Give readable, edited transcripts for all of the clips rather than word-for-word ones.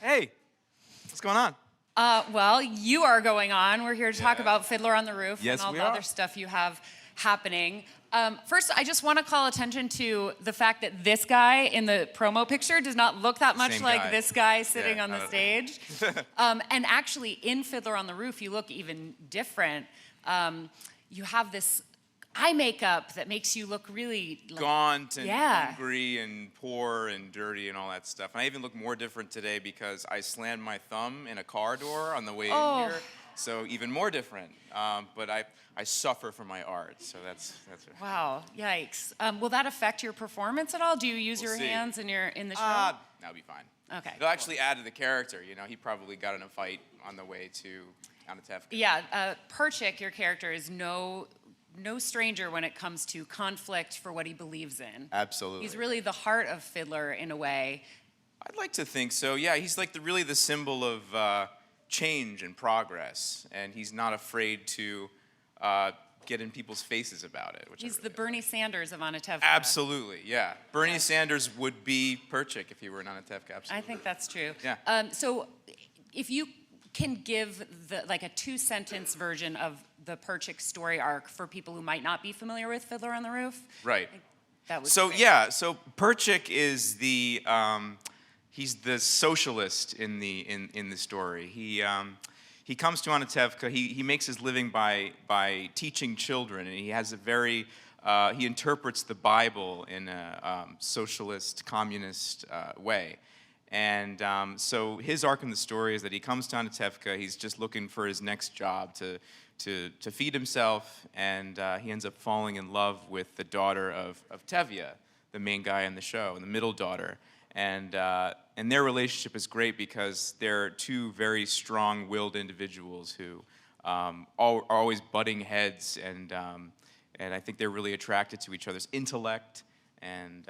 Hey, what's going on? Well, you are going on. We're here to talk about Fiddler on the Roof Yes, and all we the are. other stuff you have happening. First, I just want to call attention to the fact that this guy in the promo picture does not look that much Same like guy. this guy sitting Yeah, on the not at stage. And actually, in Fiddler on the Roof, you look even different. You have this eye makeup that makes you look really Gaunt and Yeah. hungry and poor and dirty and all that stuff. And I even look more different today because I slammed my thumb in a car door on the way in here. So even more different. But I suffer from my art, so that's Wow, yikes. Will that affect your performance at all? Do you use your see. hands in the show? That'll be fine. Okay, It'll actually add to the character. You know, he probably got in a fight on the way to Untitled. Yeah, Perchik, your character, is no stranger when it comes to conflict for what he believes in. Absolutely. He's really the heart of Fiddler in a way. I'd like to think so. Yeah, he's like really the symbol of change and progress, and he's not afraid to get in people's faces about it. Which He's I the really Bernie like. Sanders of Anatevka. Absolutely, yeah. Bernie Sanders would be Perchik if he were an Anatevka. Absolutely. I think that's true. Yeah. So if you can give a 2-sentence version of the Perchik story arc for people who might not be familiar with Fiddler on the Roof. Right. That was So great. yeah, so Perchik is the he's the socialist in the story. He comes to Anatevka. He makes his living by teaching children, and he has a very he interprets the Bible in a socialist, communist way. And so his arc in the story is that he comes to Anatevka. He's just looking for his next job to feed himself, and he ends up falling in love with the daughter of Tevye, the main guy in the show, and the middle daughter. And their relationship is great because they're two very strong-willed individuals who are always butting heads, and I think they're really attracted to each other's intellect, and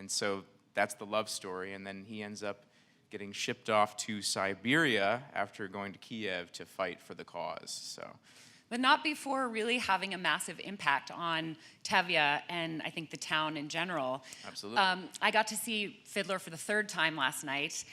so that's the love story. And then he ends up getting shipped off to Siberia after going to Kiev to fight for the cause. So. But not before really having a massive impact on Tevye and I think the town in general. Absolutely. I got to see Fiddler for the 3rd time last night.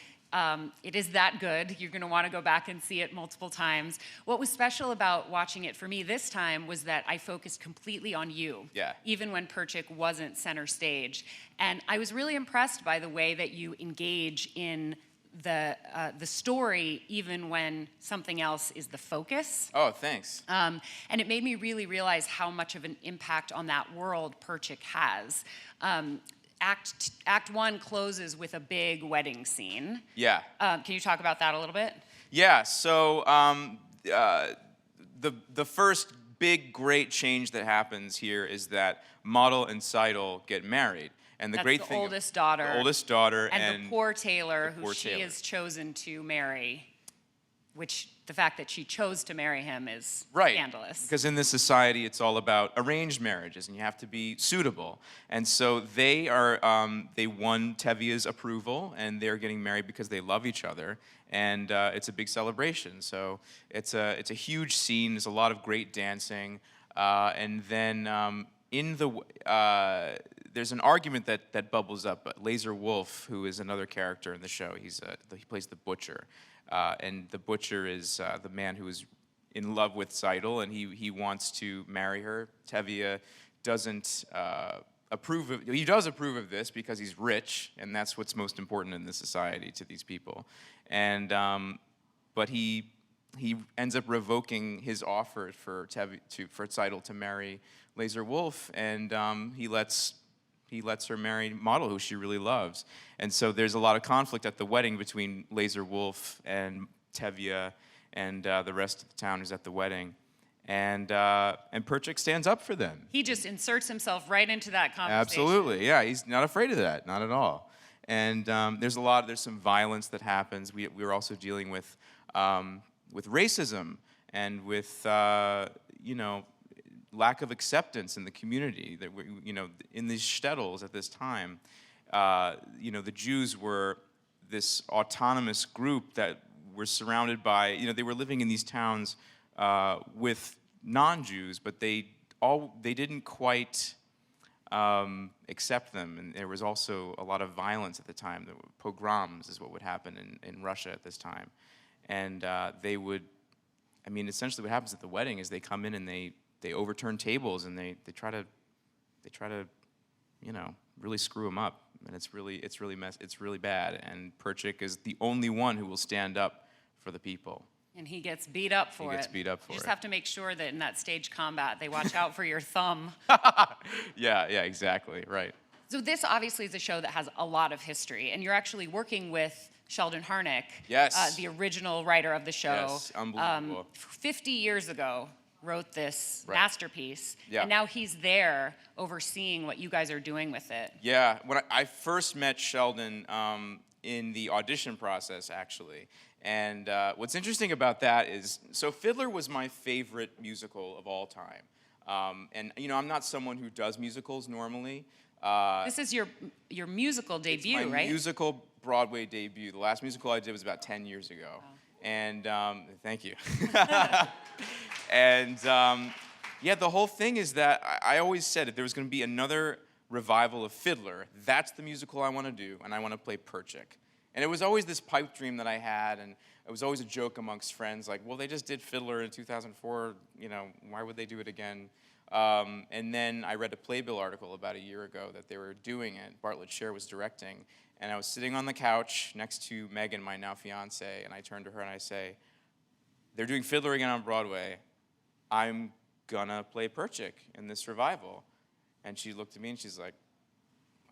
It is that good. You're going to want to go back and see it multiple times. What was special about watching it for me this time was that I focused completely on you, Yeah. even when Perchik wasn't center stage. And I was really impressed by the way that you engage in the story, even when something else is the focus. Oh, thanks. And it made me really realize how much of an impact on that world Perchik has. Act 1 closes with a big wedding scene. Yeah. Can you talk about that a little bit? Yeah, so the first big, great change that happens here is that Model and Seidel get married. And the That's great the thing, oldest daughter. The oldest daughter. And the poor Taylor, the who poor she Taylor. has chosen to marry, which the fact that she chose to marry him is Right. scandalous. Because in this society, it's all about arranged marriages, and you have to be suitable. And so they won Tevye's approval, and they're getting married because they love each other, and it's a big celebration. So it's a huge scene. There's a lot of great dancing, and then there's an argument that bubbles up. Laser Wolf, who is another character in the show, he plays the butcher. And the butcher is the man who is in love with Seidel, and he wants to marry her. Tevye doesn't approve of. He does approve of this because he's rich, and that's what's most important in this society to these people. And but he ends up revoking his offer for Seidel to marry Laser Wolf, and he lets her marry Model, who she really loves. And so there's a lot of conflict at the wedding between Laser Wolf and Tevye and the rest of the town who's at the wedding. And Perchik stands up for them. He just inserts himself right into that conversation. Absolutely, yeah. He's not afraid of that, not at all. And there's some violence that happens. We were also dealing with racism and with lack of acceptance in the community. That in these shtetls at this time, the Jews were this autonomous group that were surrounded by, they were living in these towns with non-Jews, but they didn't quite accept them. And there was also a lot of violence at the time. The pogroms is what would happen in Russia at this time. And they would, I mean, essentially what happens at the wedding is they come in and they overturn tables and they try to, you know, really screw them up. And it's really bad. And Perchik is the only one who will stand up for the people. And he gets beat up for it. He gets beat up for it. You just have to make sure that in that stage combat, they watch out for your thumb. Yeah, exactly, right. So this obviously is a show that has a lot of history, and you're actually working with Sheldon Harnick, Yes. The original writer of the show. Yes, unbelievable. 50 years ago, wrote this Right. masterpiece, Yeah. and now he's there overseeing what you guys are doing with it. Yeah, when I first met Sheldon in the audition process, actually. And what's interesting about that is, so Fiddler was my favorite musical of all time. And, you know, I'm not someone who does musicals normally. This is your musical debut, It's my right? musical Broadway debut. The last musical I did was about 10 years ago. Wow. And thank you. And yeah, the whole thing is that I always said if there was going to be another revival of Fiddler, that's the musical I want to do, and I want to play Perchik. And it was always this pipe dream that I had, and it was always a joke amongst friends, like, well, they just did Fiddler in 2004, you know, why would they do it again? And then I read a Playbill article about a year ago that they were doing it. Bartlett Sher was directing, and I was sitting on the couch next to Megan, my now fiance, and I turned to her and I say, they're doing Fiddler again on Broadway. I'm gonna play Perchik in this revival. And she looked at me and she's like,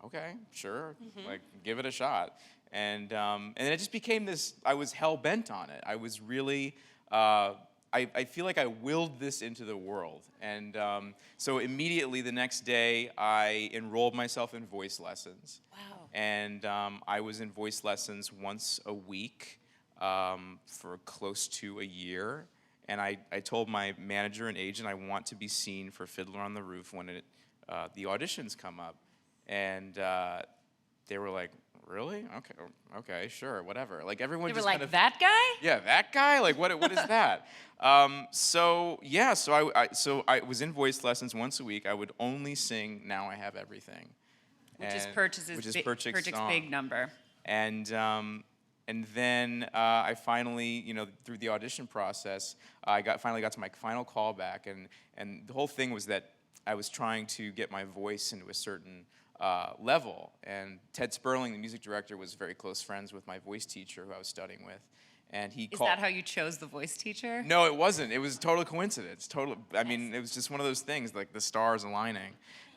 okay, sure, like, give it a shot. And it just became this, I was hell-bent on it. I was really, I feel like I willed this into the world. And so immediately the next day, I enrolled myself in voice lessons. Wow. And I was in voice lessons once a week for close to a year. And I told my manager and agent I want to be seen for Fiddler on the Roof when the auditions come up. And they were like, really? Okay, sure, whatever. Like everyone They were just like, kind of, that guy? yeah, that guy? Like what is that? So I was in voice lessons once a week. I would only sing Now I Have Everything. Which is Perchik's Perchik's song. big number. And then I finally, you know, through the audition process, I finally got to my final callback, and the whole thing was that I was trying to get my voice into a certain level, and Ted Sperling, the music director, was very close friends with my voice teacher who I was studying with, and he Is called. that how you chose the voice teacher? No, it wasn't. It was total coincidence. I mean, it was just one of those things, like the stars aligning.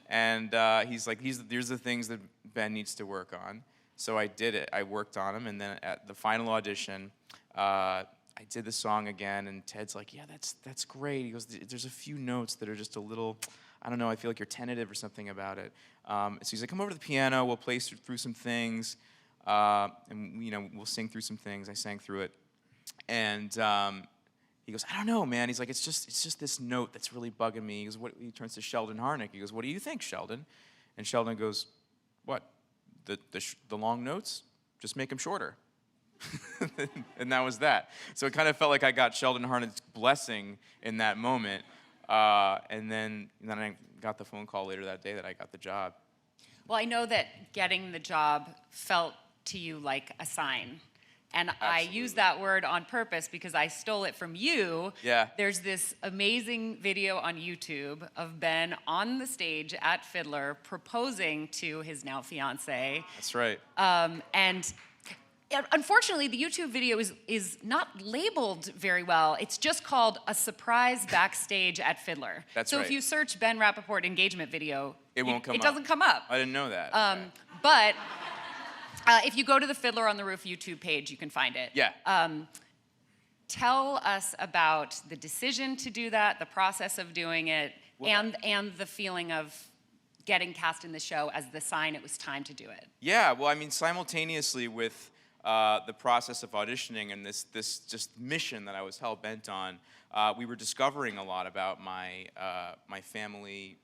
And he's like, here's the things that Ben needs to work on. So I did it. I worked on them, and then at the final audition, I did the song again, and Ted's like, yeah, that's great. He goes, there's a few notes that are just a little, I don't know, I feel like you're tentative or something about it. So he's like, come over to the piano, we'll play through some things, and you know, we'll sing through some things. I sang through it, and he goes, I don't know, man. He's like, it's just this note that's really bugging me. He goes, he turns to Sheldon Harnick. He goes, what do you think, Sheldon? And Sheldon goes, what? The long notes? Just make them shorter. And that was that. So it kind of felt like I got Sheldon Harnick's blessing in that moment. And then I got the phone call later that day that I got the job. Well, I know that getting the job felt to you like a sign. And Absolutely. I use that word on purpose because I stole it from you. Yeah. There's this amazing video on YouTube of Ben on the stage at Fiddler proposing to his now fiance. That's right. And unfortunately, the YouTube video is not labeled very well. It's just called A Surprise Backstage at Fiddler. That's so right. if you search Ben Rappaport engagement video, It won't come up. It doesn't come up. I didn't know that. But if you go to the Fiddler on the Roof YouTube page, you can find it. Yeah. Tell us about the decision to do that, the process of doing it, and the feeling of getting cast in the show as the sign it was time to do it. Yeah, well, I mean, simultaneously with the process of auditioning and this just mission that I was hell-bent on, we were discovering a lot about my family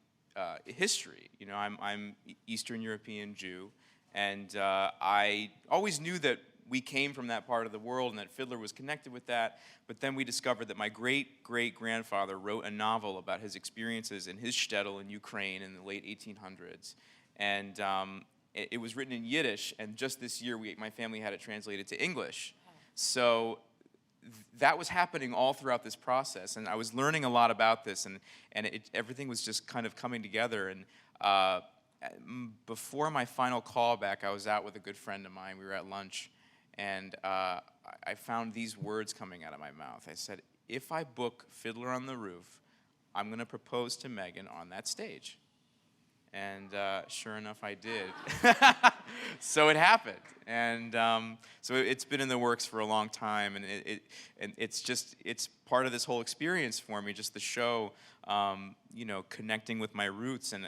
history. You know, I'm Eastern European Jew, and I always knew that we came from that part of the world and that Fiddler was connected with that. But then we discovered that my great-great-grandfather wrote a novel about his experiences in his shtetl in Ukraine in the late 1800s. And it was written in Yiddish, and just this year my family had it translated to English. So that was happening all throughout this process, and I was learning a lot about this, and everything was just kind of coming together. And before my final callback, I was out with a good friend of mine. We were at lunch, and I found these words coming out of my mouth. I said, if I book Fiddler on the Roof, I'm going to propose to Megan on that stage. And sure enough, I did. So it happened, and so it's been in the works for a long time, and it's part of this whole experience for me. Just the show, connecting with my roots, and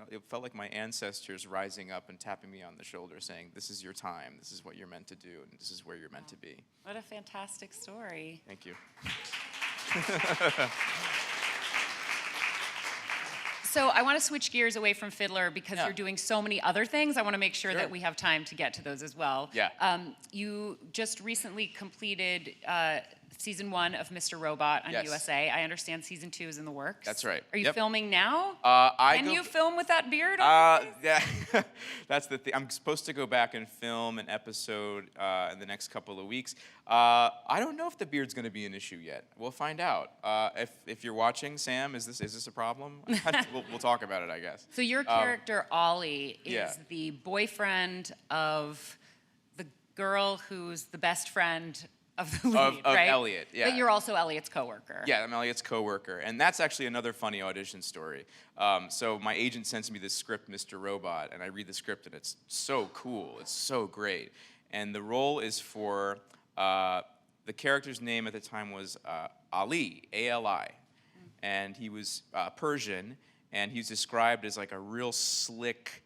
it felt like my ancestors rising up and tapping me on the shoulder, saying, "This is your time. This is what you're meant to do, and this is where you're meant to be." What a fantastic story! Thank you. So I want to switch gears away from Fiddler because you're doing so many other things. I want to make sure that we have time to get to those as well. Yeah. You just recently completed season 1 of Mr. Robot on USA. I understand season 2 is in the works. That's right. Are you filming now? Can you film with that beard on? Yeah, that's the thing. I'm supposed to go back and film an episode in the next couple of weeks. I don't know if the beard's going to be an issue yet. We'll find out. If you're watching, Sam, is this a problem? We'll talk about it, I guess. So your character Ollie is the boyfriend of the girl who's the best friend of the lead, of right? Elliot, yeah. But you're also Elliot's coworker. Yeah, I'm Elliot's coworker, and that's actually another funny audition story. So my agent sends me this script, Mr. Robot, and I read the script, and it's so cool. It's so great. And the role is for, the character's name at the time was Ali, A-L-I. And he was Persian, and he was described as like a real slick,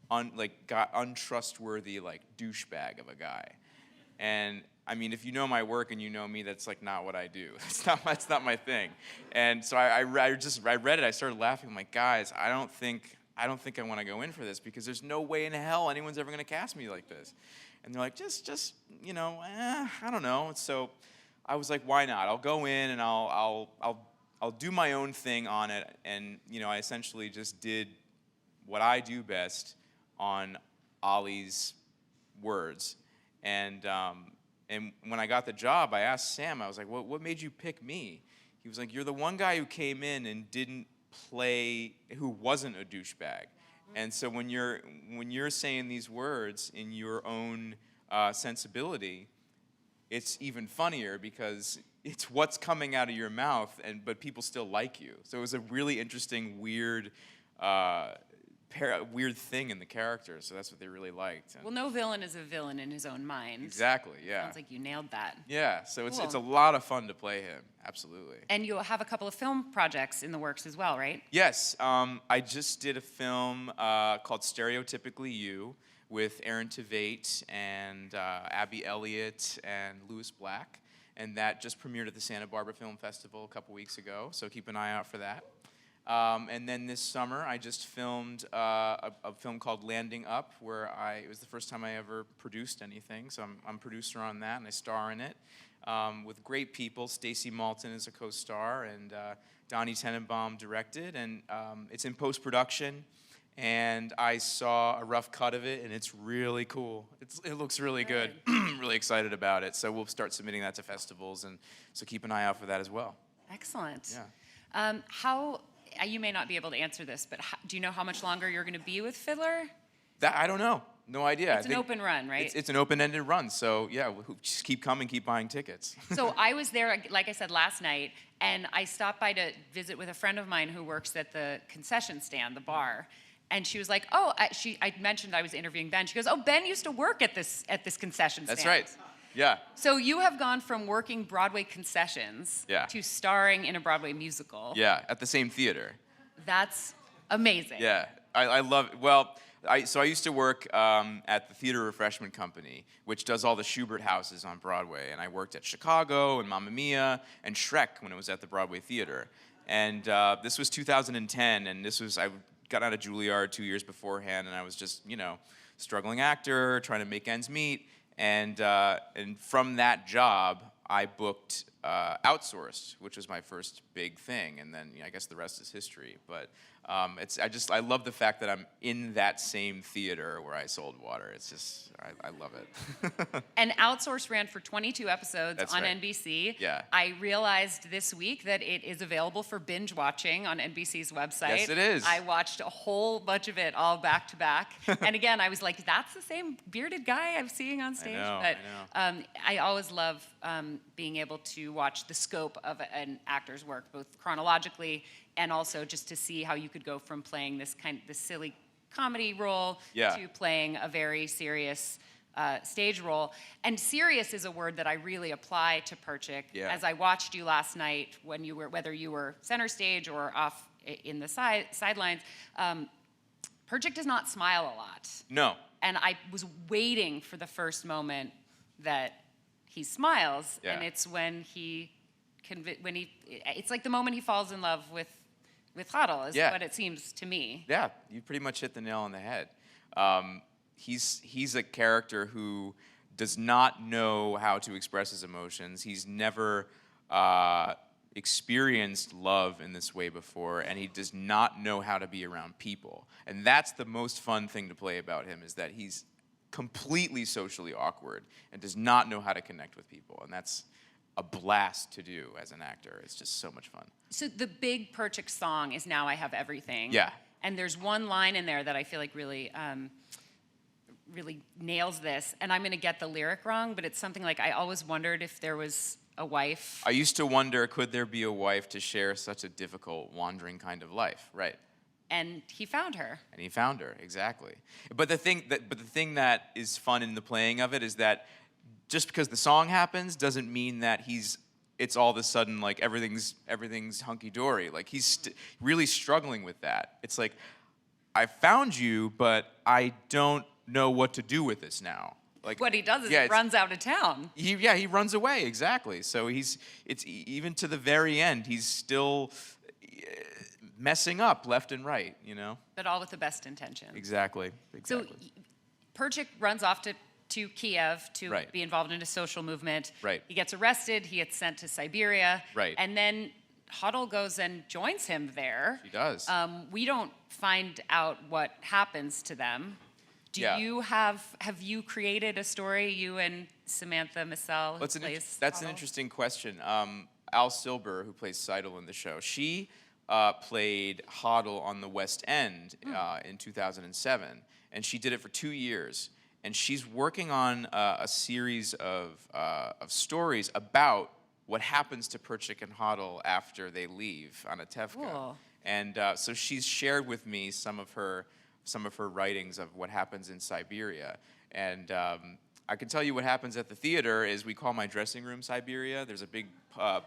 untrustworthy, like douchebag of a guy. And I mean, if you know my work and you know me, that's like not what I do. That's not my thing. And so I read it. I started laughing. I'm like, guys, I don't think I want to go in for this because there's no way in hell anyone's ever going to cast me like this. And they're like, just I don't know. So I was like, why not? I'll go in and I'll do my own thing on it. And I essentially just did what I do best on Ollie's words. And when I got the job, I asked Sam, I was like, what made you pick me? He was like, you're the one guy who came in and didn't play, who wasn't a douchebag. And so when you're saying these words in your own sensibility, it's even funnier because it's what's coming out of your mouth, but people still like you. So it was a really interesting, weird thing in the character, so that's what they really liked. Well, no villain is a villain in his own mind. Exactly, yeah. Sounds like you nailed that. Yeah, so Cool. it's a lot of fun to play him, absolutely. And you'll have a couple of film projects in the works as well, right? Yes, I just did a film called Stereotypically You with Aaron Tveit and Abby Elliott and Louis Black, and that just premiered at the Santa Barbara Film Festival a couple weeks ago, so keep an eye out for that. And then this summer, I just filmed a film called Landing Up, where it was the first time I ever produced anything. So I'm producer on that, and I star in it with great people. Stacey Malton is a co-star, and Donnie Tenenbaum directed. And it's in post-production, and I saw a rough cut of it, and it's really cool. It looks really good. I'm really excited about it. So we'll start submitting that to festivals, and so keep an eye out for that as well. Excellent. Yeah. You may not be able to answer this, but do you know how much longer you're going to be with Fiddler? That I don't know. No idea. It's an open run, right? It's an open-ended run, so yeah, just keep coming, keep buying tickets. So I was there, like I said, last night, and I stopped by to visit with a friend of mine who works at the concession stand, the bar. And she was like, I mentioned I was interviewing Ben. She goes, oh, Ben used to work at this concession stand. That's right. Yeah. So you have gone from working Broadway concessions to starring in a Broadway musical. Yeah, at the same theater. That's amazing. Yeah, I love it. Well, I used to work at the Theater Refreshment Company, which does all the Schubert houses on Broadway. And I worked at Chicago and Mamma Mia and Shrek when it was at the Broadway Theater. And this was 2010, and I got out of Juilliard 2 years beforehand, and I was just, struggling actor, trying to make ends meet. And from that job, I booked Outsourced, which was my first big thing, and then I guess the rest is history. But I love the fact that I'm in that same theater where I sold water. It's just I love it. And Outsource ran for 22 episodes That's on right. NBC. Yeah. I realized this week that it is available for binge watching on NBC's website. Yes, it is. I watched a whole bunch of it all back to back. And again, I was like, that's the same bearded guy I'm seeing on stage. I know. I always love being able to watch the scope of an actor's work, both chronologically and also just to see how you could go from playing this silly comedy role to playing a very serious stage role. And serious is a word that I really apply to Perchik. Yeah. As I watched you last night, whether you were center stage or off in the sidelines, Perchik does not smile a lot. No. And I was waiting for the first moment that he smiles, and it's when it's like the moment he falls in love with Hadel is what it seems to me. Yeah, you pretty much hit the nail on the head. He's a character who does not know how to express his emotions. He's never experienced love in this way before, and he does not know how to be around people. And that's the most fun thing to play about him, is that he's completely socially awkward and does not know how to connect with people. And that's a blast to do as an actor. It's just so much fun. So the big Perchik song is Now I Have Everything. Yeah. And there's one line in there that I feel like really nails this. And I'm going to get the lyric wrong, but it's something like, I always wondered if there was a wife. I used to wonder, could there be a wife to share such a difficult, wandering kind of life? Right. And he found her. And he found her, exactly. But the thing that is fun in the playing of it is that just because the song happens doesn't mean that it's all of a sudden like everything's hunky-dory. Like he's really struggling with that. It's like, I found you, but I don't know what to do with this now. Like what he does is he runs out of town. He runs away, exactly. So it's even to the very end, he's still messing up left and right, you know? But all with the best intention. Exactly. So Perchik runs off to Kiev to be involved in a social movement. Right. He gets arrested. He gets sent to Siberia. Right. And then Hadel goes and joins him there. She does. We don't find out what happens to them. Have you created a story, you and Samantha Massell, who plays That's an Hadel? interesting question. Al Silber, who plays Seidel in the show, she played Hadel on the West End in 2007, and she did it for 2 years. And she's working on a series of stories about what happens to Perchik and Hadel after they leave Anatevka. Cool. And so she's shared with me some of her writings of what happens in Siberia. And I can tell you what happens at the theater is we call my dressing room Siberia. There's a big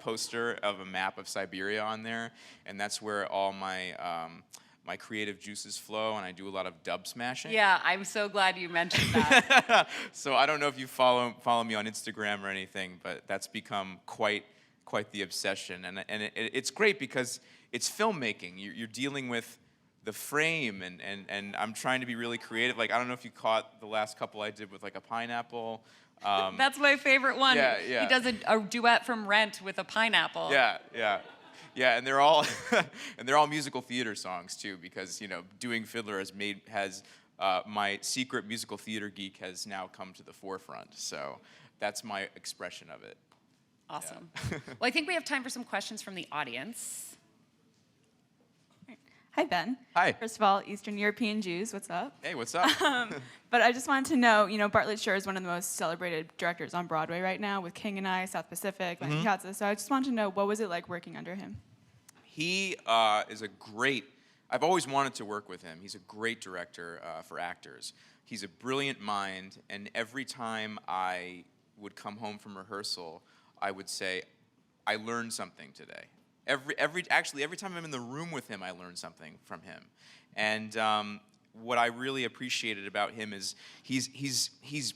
poster of a map of Siberia on there, and that's where all my creative juices flow, and I do a lot of dub smashing. Yeah, I'm so glad you mentioned that. So I don't know if you follow me on Instagram or anything, but that's become quite the obsession, and it's great because it's filmmaking. You're dealing with the frame, and I'm trying to be really creative. Like, I don't know if you caught the last couple I did with like a pineapple. That's my favorite one. Yeah. He does a duet from Rent with a pineapple. Yeah, and they're all musical theater songs too, because doing Fiddler has my secret musical theater geek has now come to the forefront. So that's my expression of it. Awesome. Yeah. Well, I think we have time for some questions from the audience. Hi, Ben. Hi. First of all, Eastern European Jews, what's up? Hey, what's up? But I just wanted to know, Bartlett Sher is one of the most celebrated directors on Broadway right now with King and I, South Pacific, Lenny Piazza. So I just wanted to know, what was it like working under him? He is I've always wanted to work with him. He's a great director for actors. He's a brilliant mind, and every time I would come home from rehearsal, I would say, I learned something today. Every time I'm in the room with him, I learn something from him. And what I really appreciated about him is he's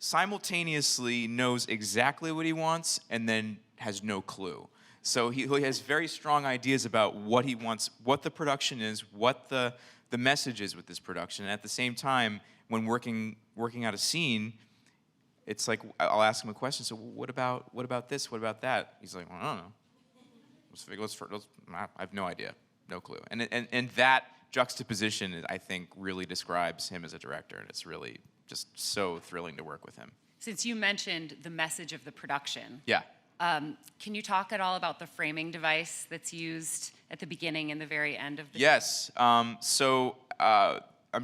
simultaneously knows exactly what he wants and then has no clue. So he has very strong ideas about what he wants, what the production is, what the message is with this production. And at the same time, when working out a scene, it's like I'll ask him a question. So what about this? What about that? He's like, well, I don't know. I have no idea, no clue. And that juxtaposition, I think, really describes him as a director, and it's really just so thrilling to work with him. Since you mentioned the message of the production, Yeah. Can you talk at all about the framing device that's used at the beginning and the very end of the Yes. I'm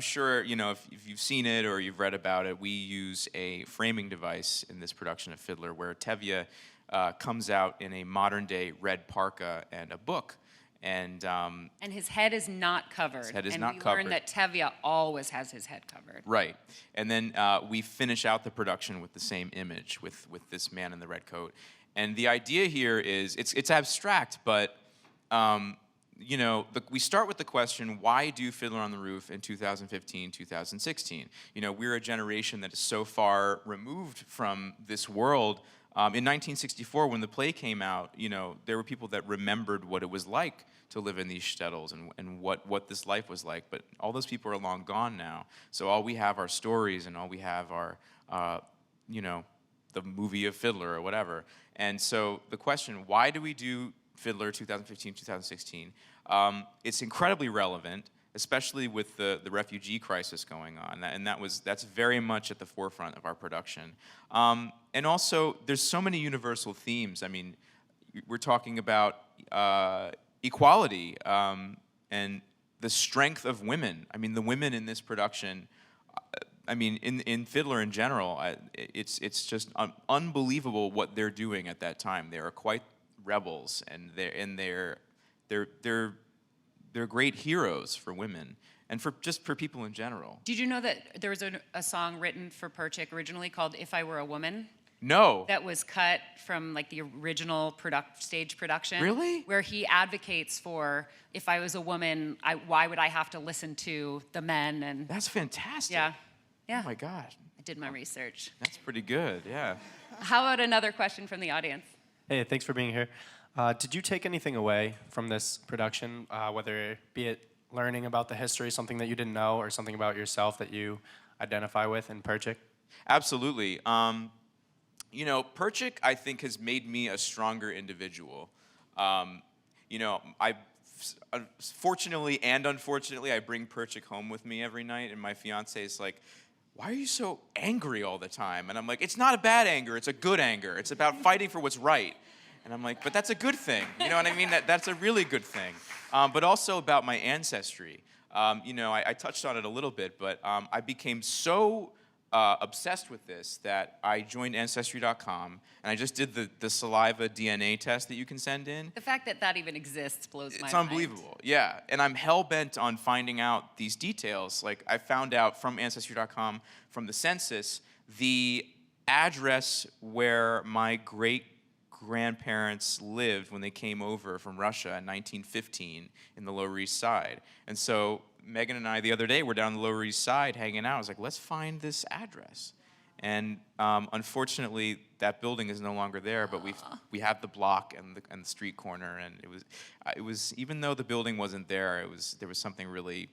sure, if you've seen it or you've read about it, we use a framing device in this production of Fiddler where Tevye comes out in a modern-day red parka and a book. And his head is not covered. His head is and not we covered. learned that Tevye always has his head covered. Right. And then we finish out the production with the same image, with this man in the red coat. And the idea here is, it's abstract, but, we start with the question, why do Fiddler on the Roof in 2015, 2016? We're a generation that is so far removed from this world. In 1964, when the play came out, there were people that remembered what it was like to live in these shtetls and what this life was like. But all those people are long gone now. So all we have are stories, and all we have are, the movie of Fiddler or whatever. And so the question, why do we do Fiddler 2015, 2016? It's incredibly relevant, especially with the refugee crisis going on, and that's very much at the forefront of our production. And also, there's so many universal themes. I mean, we're talking about equality and the strength of women. I mean, the women in this production. In Fiddler in general, it's just unbelievable what they're doing at that time. They are quite rebels, and they're great heroes for women and for people in general. Did you know that there was a song written for Perchik originally called "If I Were a Woman"? No. That was cut from like the original stage production. Really? Where he advocates for, if I was a woman, why would I have to listen to the men? And that's fantastic. Yeah. Oh my God. I did my research. That's pretty good, yeah. How about another question from the audience? Hey, thanks for being here. Did you take anything away from this production, whether it be it learning about the history, something that you didn't know, or something about yourself that you identify with in Perchik? Absolutely. Perchik, I think, has made me a stronger individual. Fortunately and unfortunately, I bring Perchik home with me every night, and my fiance is like, why are you so angry all the time? And I'm like, it's not a bad anger, it's a good anger. It's about fighting for what's right. And I'm like, but that's a good thing. You know what I mean? That's a really good thing. But also about my ancestry. I touched on it a little bit, but I became so obsessed with this that I joined Ancestry.com, and I just did the saliva DNA test that you can send in. The fact that even exists blows my mind. It's unbelievable, yeah. And I'm hell-bent on finding out these details. Like, I found out from Ancestry.com, from the census, the address where my great-grandparents lived when they came over from Russia in 1915 in the Lower East Side. And so Megan and I, the other day, were down the Lower East Side hanging out. I was like, let's find this address. And unfortunately, that building is no longer there, but we have the block and the street corner. And it was even though the building wasn't there, there was something really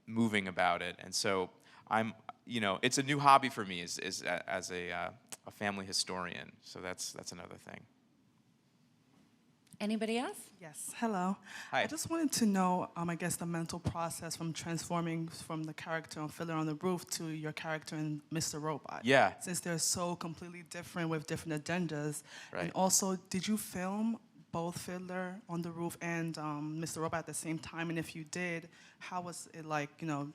moving about it. And so it's a new hobby for me as a family historian. So that's another thing. Anybody else? Yes, hello. Hi. I just wanted to know, I guess, the mental process from transforming from the character on Fiddler on the Roof to your character in Mr. Robot. Yeah. Since they're so completely different with different agendas. Right. And also, did you film both Fiddler on the Roof and Mr. Robot at the same time? And if you did, how was it like, in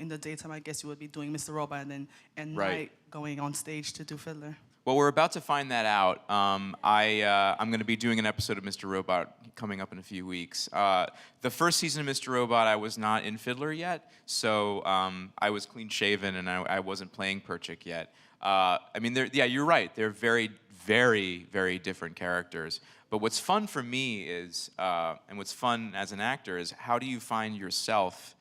the daytime, I guess you would be doing Mr. Robot, and then at night going on stage to do Fiddler? Well, we're about to find that out. I'm going to be doing an episode of Mr. Robot coming up in a few weeks. The first season of Mr. Robot, I was not in Fiddler yet, so I was clean-shaven and I wasn't playing Perchik yet. You're right. They're very, very, very different characters. But what's fun for me is, and what's fun as an actor, is how do you find yourself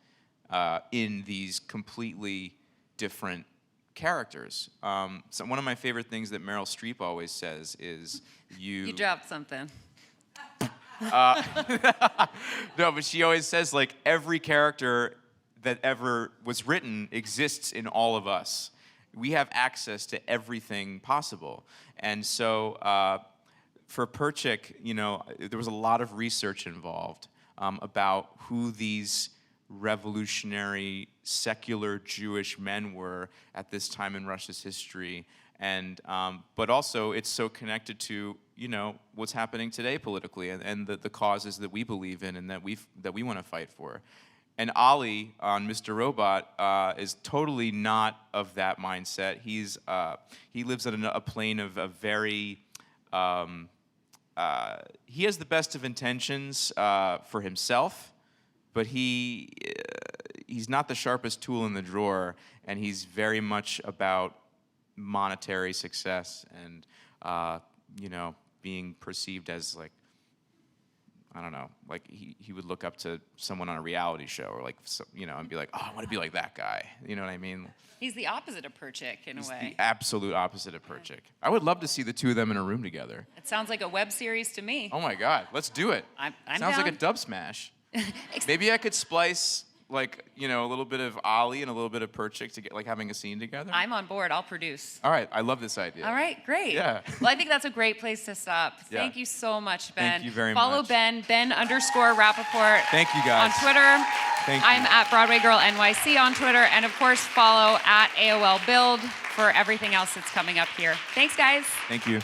in these completely different characters. So one of my favorite things that Meryl Streep always says is You dropped something. No, but she always says, like, every character that ever was written exists in all of us. we have access to everything possible. And so for Perchik, you know, there was a lot of research involved about who these revolutionary, secular Jewish men were at this time in Russia's history. And but also it's so connected to, you know, what's happening today politically and the causes that we believe in and that we want to fight for. And Ali on Mr. Robot is totally not of that mindset. He lives on a plane of a very he has the best of intentions for himself, but he's not the sharpest tool in the drawer, and he's very much about monetary success and you know, being perceived as like, I don't know, like he would look up to someone on a reality show or like, you know, and be like, oh, I want to be like that guy. You know what I mean? He's the opposite of Perchik in He's a way. the absolute opposite of Perchik. I would love to see the two of them in a room together. It sounds like a web series to me. Oh my God, let's do it. I'm Sounds like a down. dub smash. Maybe I could splice like, you know, a little bit of Ali and a little bit of Perchik to get like having a scene together. I'm on board. I'll produce. All right, I love this idea. All right, great. Yeah. Well, I think that's a great place to stop. Yeah. Thank you so much, Ben. Thank you very Follow much. Ben_Rappaport. Thank you guys. On Twitter. Thank you. I'm at Broadway Girl NYC on Twitter. And of course, follow at AOL Build for everything else that's coming up here. Thanks, guys. Thank you.